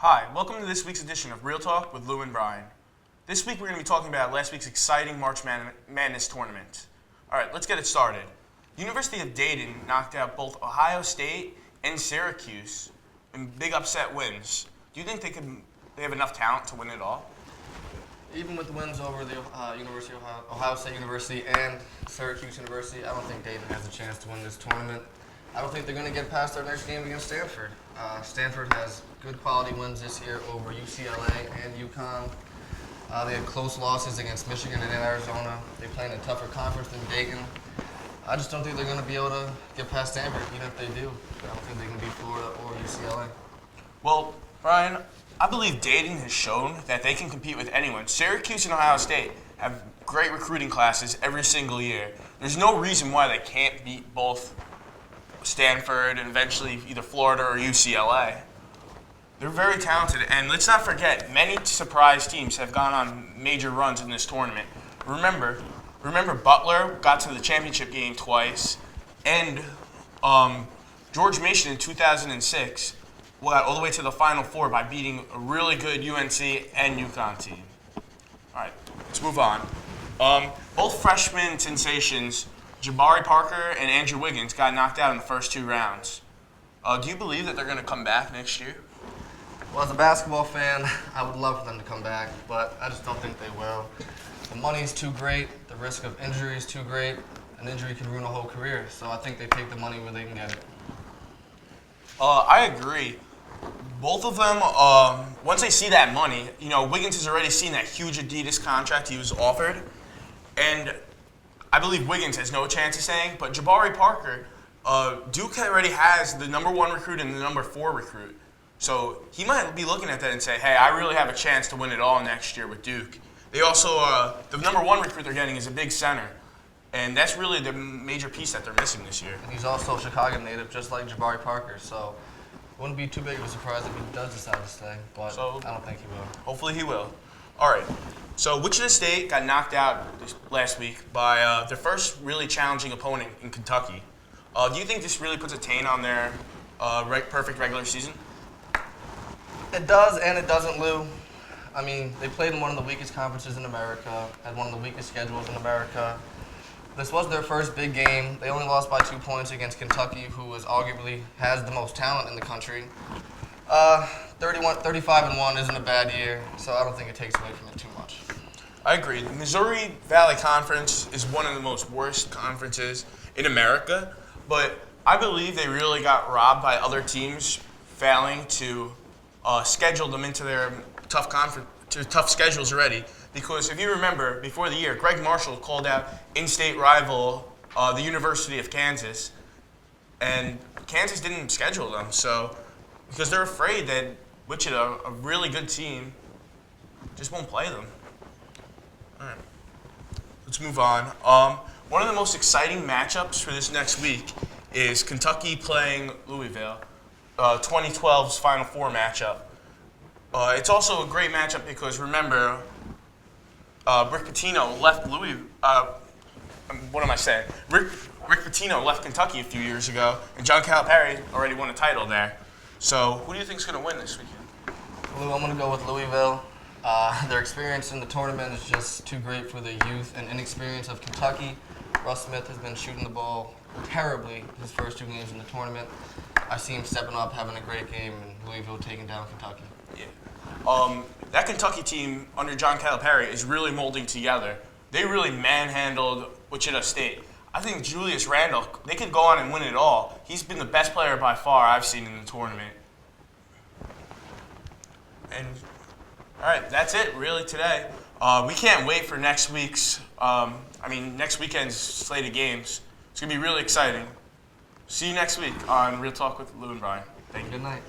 Hi, welcome to this week's edition of Real Talk with Lou and Brian. This week we're going to be talking about last week's exciting March Madness tournament. All right, let's get it started. The University of Dayton knocked out both Ohio State and Syracuse in big upset wins. Do you think they have enough talent to win it all? Even with the wins over the Ohio State University and Syracuse University, I don't think Dayton has a chance to win this tournament. I don't think they're going to get past their next game against Stanford. Stanford has good quality wins this year over UCLA and UConn. They had close losses against Michigan and Arizona. They play in a tougher conference than Dayton. I just don't think they're going to be able to get past Stanford, even if they do. I don't think they can beat Florida or UCLA. Well, Brian, I believe Dayton has shown that they can compete with anyone. Syracuse and Ohio State have great recruiting classes every single year. There's no reason why they can't beat both Stanford and eventually either Florida or UCLA. They're very talented, and let's not forget, many surprise teams have gone on major runs in this tournament. Remember Butler got to the championship game twice, and George Mason in 2006 got all the way to the Final Four by beating a really good UNC and UConn team. All right, let's move on. Both freshman sensations, Jabari Parker and Andrew Wiggins, got knocked out in the first two rounds. Do you believe that they're going to come back next year? Well, as a basketball fan, I would love for them to come back, but I just don't think they will. The money's too great. The risk of injury is too great. An injury can ruin a whole career, so I think they take the money where they can get it. I agree. Both of them, once they see that money, Wiggins has already seen that huge Adidas contract he was offered, and I believe Wiggins has no chance of staying, but Jabari Parker, Duke already has the number 1 recruit and the number 4 recruit. So he might be looking at that and say, hey, I really have a chance to win it all next year with Duke. They also, the number 1 recruit they're getting is a big center, and that's really the major piece that they're missing this year. And he's also a Chicago native, just like Jabari Parker, so it wouldn't be too big of a surprise if he does decide to stay, but I don't think he will. Hopefully he will. All right. So Wichita State got knocked out last week by their first really challenging opponent in Kentucky. Do you think this really puts a taint on their perfect regular season? It does and it doesn't, Lou. I mean, they played in one of the weakest conferences in America, had one of the weakest schedules in America. This was their first big game. They only lost by 2 points against Kentucky, who arguably has the most talent in the country. 35-1 isn't a bad year, so I don't think it takes away from it too much. I agree. The Missouri Valley Conference is one of the most worst conferences in America, but I believe they really got robbed by other teams failing to schedule them into their tough schedules already. Because if you remember, before the year, Greg Marshall called out in-state rival, the University of Kansas, and Kansas didn't schedule them. So, because they're afraid that Wichita, a really good team, just won't play them. All right, let's move on. One of the most exciting matchups for this next week is Kentucky playing Louisville, 2012's Final Four matchup. It's also a great matchup because, remember, Rick Pitino left Rick Pitino left Kentucky a few years ago, and John Calipari already won a title there. So, who do you think is going to win this weekend? Lou, I'm going to go with Louisville. Their experience in the tournament is just too great for the youth and inexperience of Kentucky. Russ Smith has been shooting the ball terribly his first 2 games in the tournament. I see him stepping up, having a great game, and Louisville taking down Kentucky. Yeah. That Kentucky team under John Calipari is really molding together. They really manhandled Wichita State. I think Julius Randle, they could go on and win it all. He's been the best player by far I've seen in the tournament. And, all right, that's it really today. We can't wait for next weekend's slate of games. It's going to be really exciting. See you next week on Real Talk with Lou and Brian. Thank you. Good night.